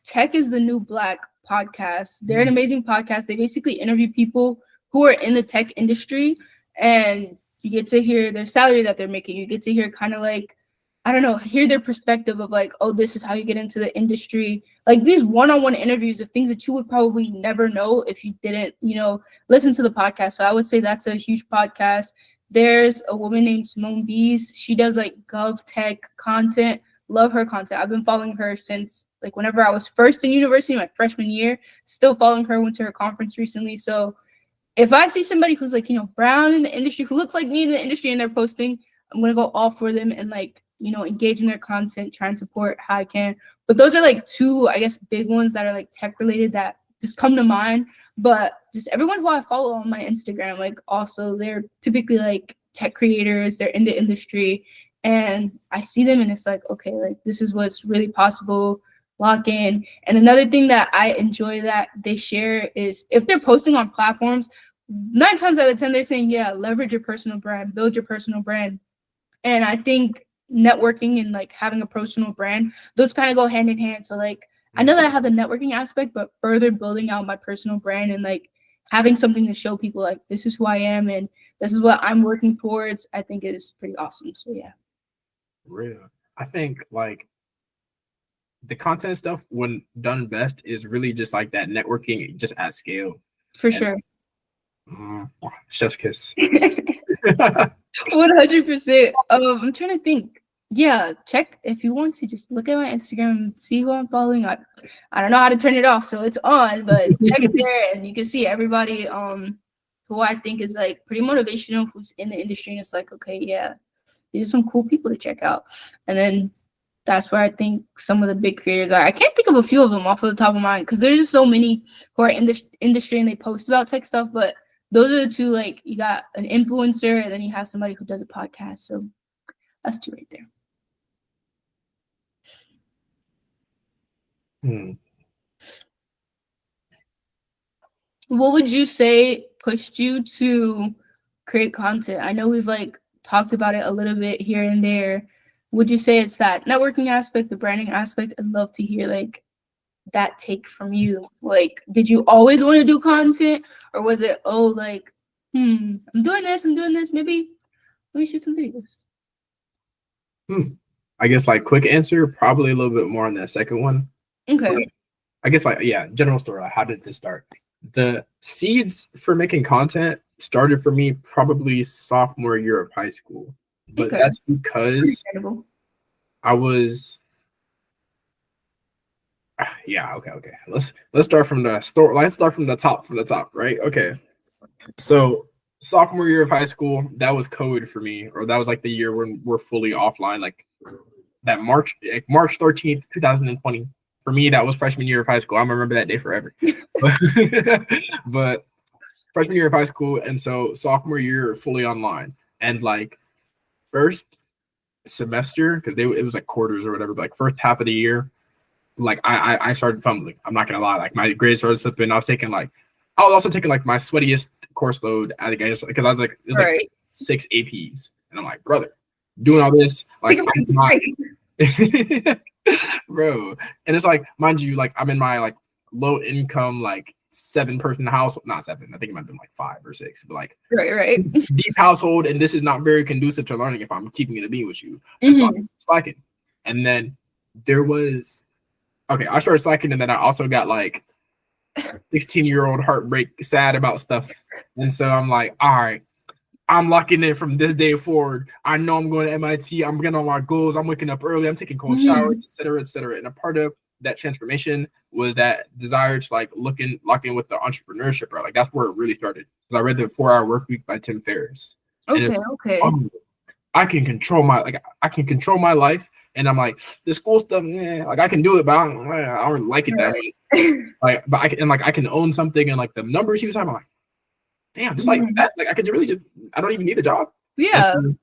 Tech is the New Black podcast. They're an amazing podcast. They basically interview people who are in the tech industry, and you get to hear their salary that they're making. You get to hear kind of like, I don't know, hear their perspective of like, oh, this is how you get into the industry. Like these one-on-one interviews of things that you would probably never know if you didn't, listen to the podcast. So I would say that's a huge podcast. There's a woman named Simone Bees. She does like gov tech content. Love her content. I've been following her since like whenever I was first in university, my freshman year. Still following her. Went to her conference recently. So if I see somebody who's like, brown in the industry, who looks like me in the industry, and they're posting, I'm going to go all for them and like, engage in their content, try and support how I can. But those are like 2, I guess, big ones that are like tech related that just come to mind. But just everyone who I follow on my Instagram, like also they're typically like tech creators, they're in the industry, and I see them and it's like, okay, like this is what's really possible, lock in. And another thing that I enjoy that they share is if they're posting on platforms, 9 times out of 10, they're saying, yeah, leverage your personal brand, build your personal brand. And I think networking and like having a personal brand, those kind of go hand in hand. So like I know that I have the networking aspect, but further building out my personal brand and like having something to show people like this is who I am and this is what I'm working towards, I think is pretty awesome. So yeah. Real. I think like the content stuff, when done best, is really just like that networking just at scale. For sure. Chef's kiss. 100%. I'm trying to think. Yeah, check if you want to. Just look at my Instagram and see who I'm following. I don't know how to turn it off, so it's on, but check there and you can see everybody who I think is like pretty motivational, who's in the industry, and it's like, okay, yeah, these are some cool people to check out. And then that's where I think some of the big creators are. I can't think of a few of them off of the top of my mind because there's just so many who are in this industry and they post about tech stuff, but those are the 2, like you got an influencer and then you have somebody who does a podcast. So that's 2 right there. What would you say pushed you to create content? I know we've like talked about it a little bit here and there. Would you say it's that networking aspect, the branding aspect? I'd love to hear like that take from you. Like, did you always want to do content, or was it, oh, like I'm doing this. Maybe let me shoot some videos. I guess like quick answer, probably a little bit more on that second one. Okay. But I guess like, yeah, general story. Like, how did this start? The seeds for making content started for me probably sophomore year of high school, but that's because I was. Yeah. Okay. Let's start from the store. Let's start from the top. Right. Okay. So sophomore year of high school, that was COVID for me, or that was like the year when we're fully offline. Like that March 13th, 2020. For me, that was freshman year of high school. I'm gonna remember that day forever. But freshman year of high school, and so sophomore year fully online, and like first semester because it was like quarters or whatever. But like first half of the year, like I started fumbling. I'm not gonna lie. Like my grades started slipping. I was also taking like my sweatiest course load at the guys because I was like it was like 6 APs, and I'm like, brother, doing all this like I'm not, bro. And it's like, mind you, like I'm in my like low income like 7-person household, not 7. I think it might have been like 5 or 6, but like deep household, and this is not very conducive to learning if I'm keeping it a being with you. And so I was slacking, and then there was. Okay, I started slacking, and then I also got like 16-year-old heartbreak, sad about stuff. And so I'm like, all right, I'm locking in from this day forward. I know I'm going to MIT. I'm getting on my goals. I'm waking up early. I'm taking cold showers, et cetera, et cetera. And a part of that transformation was that desire to like lock in with the entrepreneurship, right? Like that's where it really started. I read the 4-Hour Workweek by Tim Ferriss. Okay. Oh, I can control my life. And I'm like, the school stuff, like I can do it, but I don't like it that way. Like, but I can own something, and like the numbers he was talking about, like, damn, just like that, like I could really just, I don't even need a job. Yeah. So,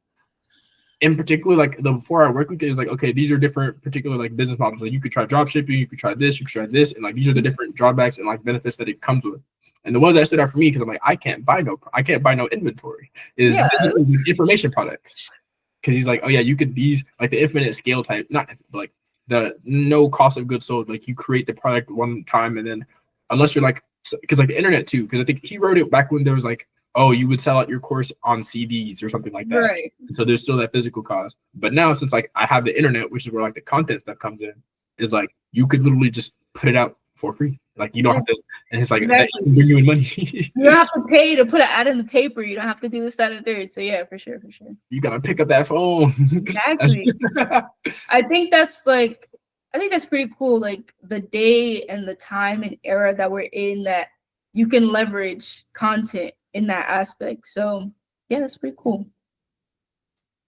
in particular, like the 4-Hour Workweek is like, okay, these are different particular like business models. Like you could try drop shipping, you could try this, and like these are the different drawbacks and like benefits that it comes with. And the one that stood out for me because I'm like, I can't buy no inventory is information products. Because he's like, oh yeah, you could these like the infinite scale type, not like the no cost of goods sold. Like you create the product one time, and then unless you're like, because like the internet too. Because I think he wrote it back when there was like, oh, you would sell out your course on CDs or something like that. Right. And so there's still that physical cost. But now since like I have the internet, which is where like the content stuff comes in, is like you could literally just put it out for free. Like you don't have to, and it's like that can bring you in money. You don't have to pay to put an ad in the paper. You don't have to do this, that, and third. So yeah, for sure. You gotta pick up that phone. Exactly. I think that's pretty cool. Like the day and the time and era that we're in, that you can leverage content in that aspect. So yeah, that's pretty cool.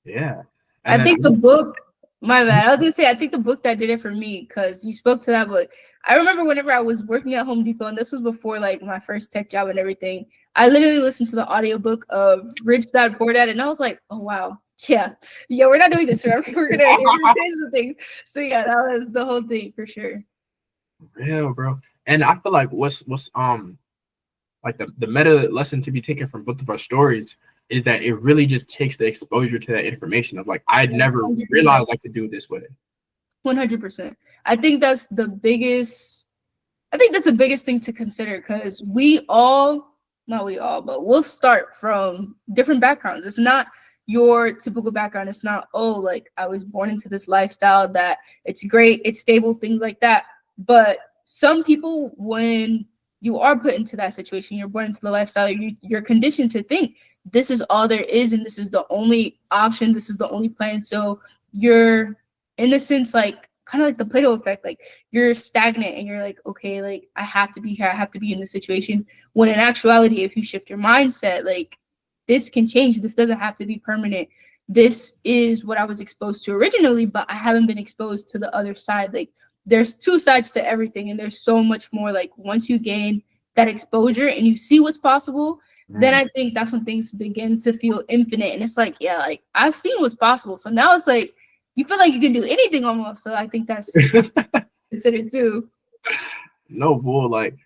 Yeah. I think the book. My bad. I was gonna say, I think the book that did it for me, because you spoke to that book. I remember whenever I was working at Home Depot, and this was before like my first tech job and everything, I literally listened to the audiobook of Rich Dad Poor Dad, and I was like, oh wow, yeah, we're not doing this. We're gonna change the things. So yeah, that was the whole thing for sure. Real, bro. And I feel like what's like the meta lesson to be taken from both of our stories is that it really just takes the exposure to that information of like, I'd never 100%. Realized I could do it this way. 100%. I think that's the biggest thing to consider, because not we all, but we'll start from different backgrounds. It's not your typical background. It's not, oh, like I was born into this lifestyle that it's great, it's stable, things like that. But some people, when you are put into that situation, you're born into the lifestyle, you're conditioned to think this is all there is, and this is the only option, this is the only plan. So you're, in a sense, like kind of like the Plato effect, like you're stagnant and you're like, okay, like I have to be here, I have to be in this situation. When in actuality, if you shift your mindset, like this can change, this doesn't have to be permanent. This is what I was exposed to originally, but I haven't been exposed to the other side. Like there's two sides to everything, and there's so much more. Like once you gain that exposure and you see what's possible, then I think that's when things begin to feel infinite. And it's like, yeah, like I've seen what's possible. So now it's like you feel like you can do anything almost. So I think that's considered too. No bull, like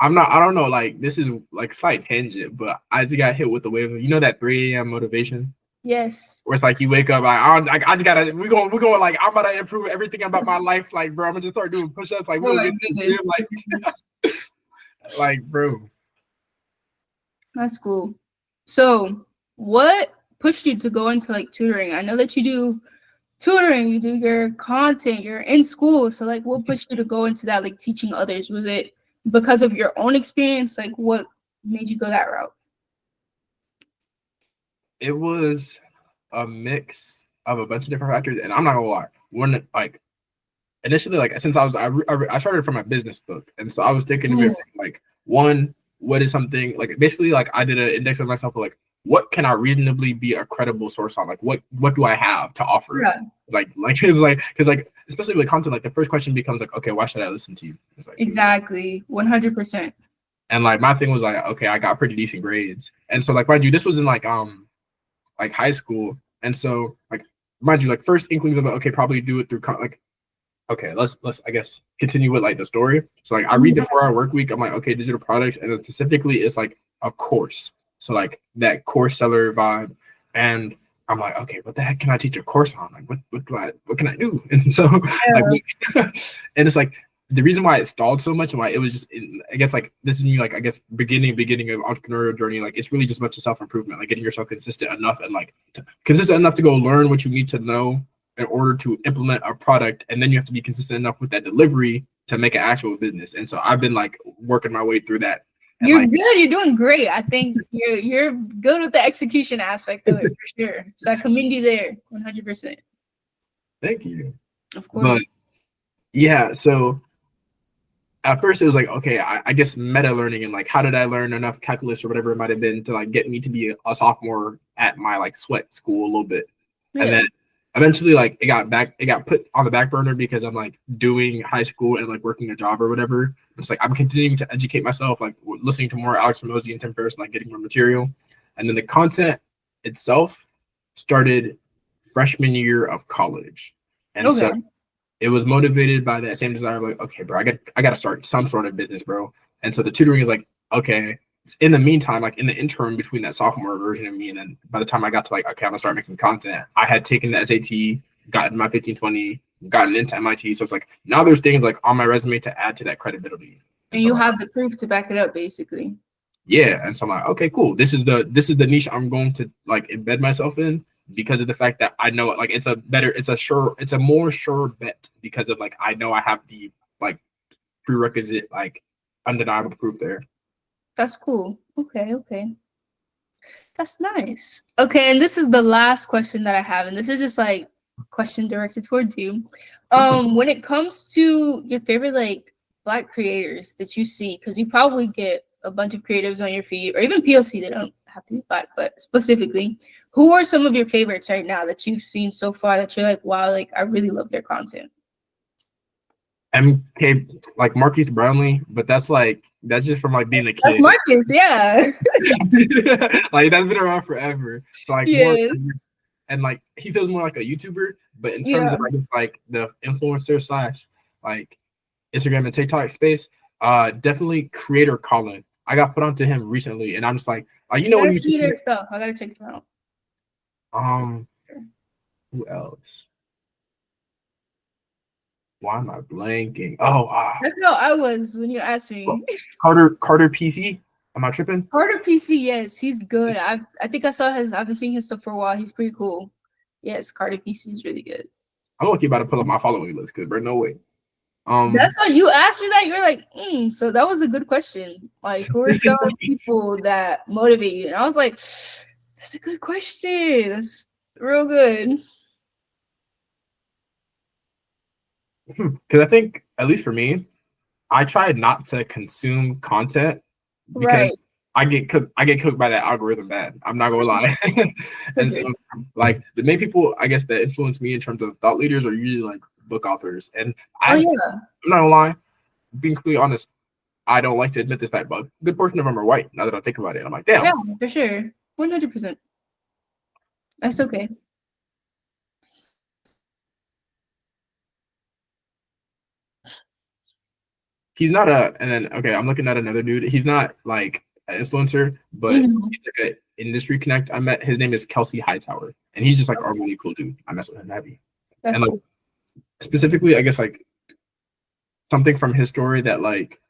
I don't know, like this is like slight tangent, but I just got hit with the wave of, you know, that 3 a.m. motivation. Yes. Where it's like you wake up, I just gotta, we're going like I'm about to improve everything about my life. Like, bro, I'm gonna just start doing push-ups. Like, like, like, bro. That's cool. So what pushed you to go into like tutoring? I know that you do tutoring, you do your content, you're in school. So like what pushed you to go into that, like teaching others? Was it because of your own experience? Like what made you go that route? It was a mix of a bunch of different factors, and I'm not gonna lie. When like initially, like since I started from my business book, and so I was thinking of it from, like one, what is something like basically like I did an index of myself of like what can I reasonably be a credible source on, like what do I have to offer? Yeah. Like it's like because like especially with content, like the first question becomes like, okay, why should I listen to you? It's like exactly 100%. And like my thing was like, okay, I got pretty decent grades, and so like mind you, this was in like high school, and so like mind you, like first inklings of okay, probably do it through like okay, let's I guess continue with like the story. So like I read the 4-hour work week. I'm like, okay, digital products, and then specifically it's like a course. So like that course seller vibe, and I'm like, okay, what the heck can I teach a course on? Like what can I do? And so like, and it's like the reason why it stalled so much and why it was just I guess like this is me like I guess beginning of entrepreneurial journey, like it's really just a bunch of self-improvement, like getting yourself consistent enough and like consistent enough to go learn what you need to know in order to implement a product, and then you have to be consistent enough with that delivery to make an actual business. And so I've been like working my way through that. And you're like, good. You're doing great. I think you're good with the execution aspect of it for sure. So I commend you there 100%. Thank you. Of course. But yeah, so at first it was like, okay, I guess meta learning and like how did I learn enough calculus or whatever it might have been to like get me to be a sophomore at my like sweat school a little bit. Yeah. And then eventually like it got put on the back burner because I'm like doing high school and like working a job or whatever. It's like I'm continuing to educate myself, like listening to more Alex Ramosi and Tim Ferriss, and like getting more material. And then the content itself started freshman year of college. And so it was motivated by that same desire of like, okay, bro, I got to start some sort of business, bro. And so the tutoring is like, okay, in the meantime, like in the interim between that sophomore version of me, and then by the time I got to like, okay, I'm gonna start making content, I had taken the SAT, gotten my 1520, gotten into MIT. So it's like now there's things like on my resume to add to that credibility. And so you have the proof to back it up, basically. Yeah, and so I'm like, okay, cool. This is the niche I'm going to like embed myself in because of the fact that I know it. Like it's a more sure bet because of like I know I have the like prerequisite like undeniable proof there. That's cool. Okay. That's nice. Okay, and this is the last question that I have, and this is just like question directed towards you. When it comes to your favorite like Black creators that you see, because you probably get a bunch of creatives on your feed, or even POC, they don't have to be Black, but specifically, who are some of your favorites right now that you've seen so far that you're like, wow, like I really love their content? MK, like Marquise Brownlee, but that's just from like being a kid. That's Marcus, yeah. Like that's been around forever. So like yes. And like he feels more like a YouTuber, but in terms of I guess like the influencer slash like Instagram and TikTok space, definitely creator Colin. I got put onto him recently, and I'm just like you know when you see their stuff, I gotta check it out. Who else? Why am I blanking? Oh, that's how I was when you asked me. Carter PC. Am I tripping? Carter PC, yes, he's good. I think I've been seeing his stuff for a while. He's pretty cool. Yes, Carter PC is really good. I'm gonna keep about to pull up my following list because bro, no way. That's why you asked me that. You're like, so that was a good question. Like, who are some people that motivate you? And I was like, that's a good question. That's real good. Because I think, at least for me, I try not to consume content because I get cooked by that algorithm bad. I'm not gonna lie. And so like the main people I guess that influence me in terms of thought leaders are usually like book authors. And I'm not gonna lie, being completely honest, I don't like to admit this fact, but a good portion of them are white. Now that I think about it, I'm like, damn. Yeah, for sure. 100%. That's okay. He's not I'm looking at another dude. He's not like an influencer, but he's like an industry connect. I met his name is Kelsey Hightower, and he's just like a really cool dude. I mess with him heavy. That's and like specifically, I guess like something from his story that like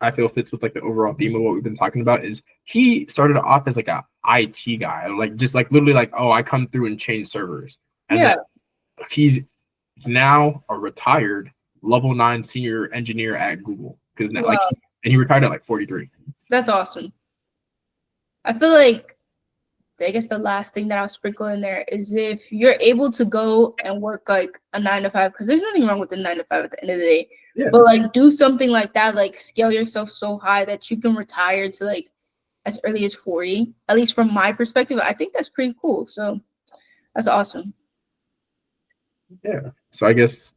I feel fits with like the overall theme of what we've been talking about is he started off as like a IT guy, like just like literally like, oh, I come through and change servers. And then he's now a retired level 9 senior engineer at Google because now like and he retired at like 43. That's awesome. I feel like I guess the last thing that I'll sprinkle in there is if you're able to go and work like a 9 to 5, because there's nothing wrong with the 9 to 5 at the end of the day. Yeah. But like do something like that, like scale yourself so high that you can retire to like as early as 40. At least from my perspective, I think that's pretty cool. So that's awesome. Yeah. So I guess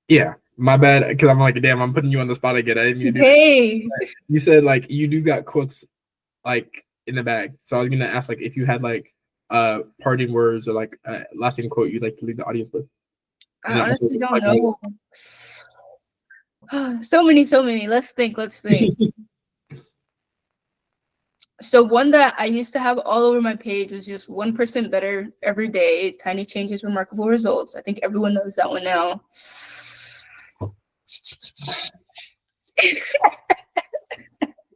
yeah. My bad, because I'm like, damn, I'm putting you on the spot again. I didn't mean to do that. You said like you do got quotes like in the bag. So I was gonna ask like if you had like parting words or like a lasting quote you'd like to leave the audience with. I honestly don't know. So many. Let's think. So one that I used to have all over my page was just 1% better every day. Tiny changes, remarkable results. I think everyone knows that one now.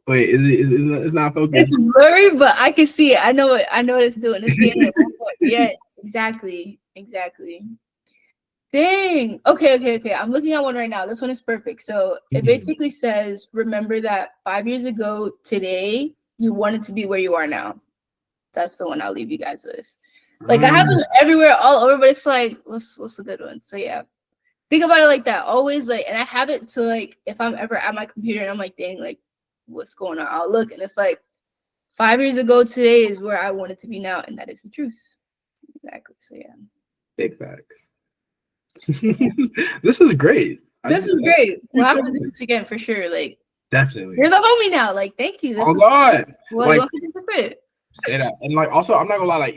Wait, it's not focused? It's blurry, but I can see it. I know what it's doing. It's getting yeah, exactly. Dang. Okay. I'm looking at one right now. This one is perfect. So it basically says, remember that 5 years ago today, you wanted to be where you are now. That's the one I'll leave you guys with. Like I have them everywhere, all over, but it's like, what's a good one? So yeah. Think about it like that. Always like, and I have it to like, if I'm ever at my computer and I'm like, dang, like, what's going on? I'll look and it's like 5 years ago today is where I wanted to be now, and that is the truth. Exactly. So yeah. Big facts. This is great. This is great. We'll have to do this again for sure. Like definitely. You're the homie now. Like, thank you. This is God. Well, like, say that. And like also I'm not gonna lie,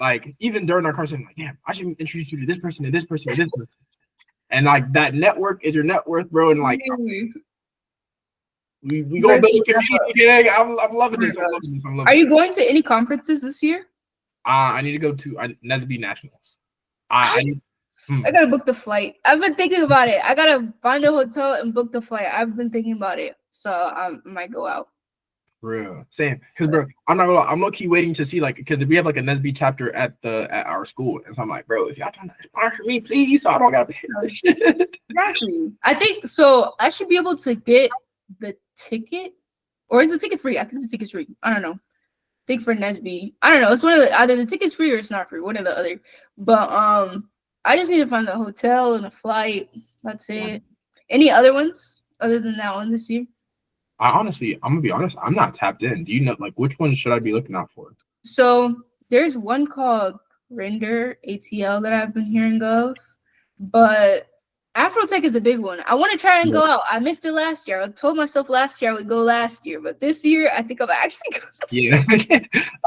like even during our conversation, like, damn, I should introduce you to this person and this person and this person. And like that network is your net worth, bro. And like we gonna build a community, gang. I'm loving this. Are you going to any conferences this year? I need to go to NASDAQ Nationals. I gotta book the flight. I've been thinking about it. I gotta find a hotel and book the flight. I've been thinking about it, so I might go out. Real same, because bro, I'm not gonna lie, I'm low key waiting to see like because we have like a NASDAQ chapter at our school, and so I'm like, bro, if y'all trying to sponsor me, please, so I don't gotta pay for shit. Exactly. I think so. I should be able to get the ticket, or is the ticket free? I think the ticket's free. I don't know. I think for NASB, I don't know. It's one of the either the ticket's free or it's not free. One or the other. But I just need to find the hotel and a flight. That's it. Any other ones other than that one this year? I'm gonna be honest, I'm not tapped in. Do you know like which one should I be looking out for? So there's one called Render ATL that I've been hearing of, but Afrotech is a big one. I want to try and go out. I missed it last year. I told myself last year I would go last year, but this year I think I'm actually going. Yeah.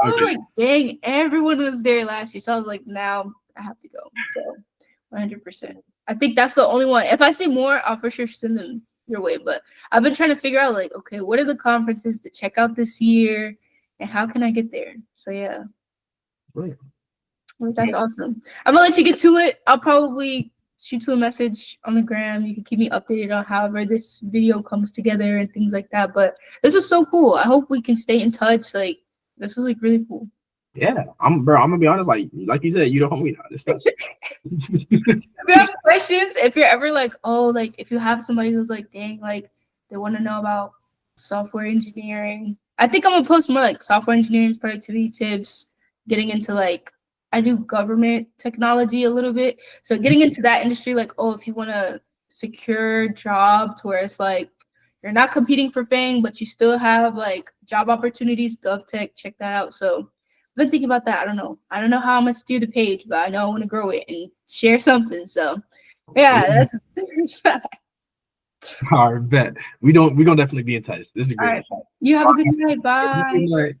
I was like, dang, everyone was there last year, so I was like, now I have to go. So 100%. I think that's the only one. If I see more, I'll for sure send them your way. But I've been trying to figure out like, okay, what are the conferences to check out this year and how can I get there? So yeah. Brilliant. Well, that's awesome. I'm gonna let you get to it. I'll probably shoot you a message on the gram. You can keep me updated on however this video comes together and things like that. But this was so cool. I hope we can stay in touch. Like this was like really cool. Yeah, I'm gonna be honest, like you said, you don't homie now. This stuff. If you have questions, if you're ever like, oh, like if you have somebody who's like, dang, like they want to know about software engineering. I think I'm gonna post more like software engineering, productivity tips, getting into like I do government technology a little bit. So getting into that industry, like, oh, if you want a secure job to where it's like you're not competing for fame, but you still have like job opportunities, GovTech, check that out. So I've been thinking about that. I don't know how I'm gonna steer the page, but I know I want to grow it and share something. So yeah, that's all right, bet. We gonna definitely be in touch. This is great. All right. You have a good night. Bye. Good night.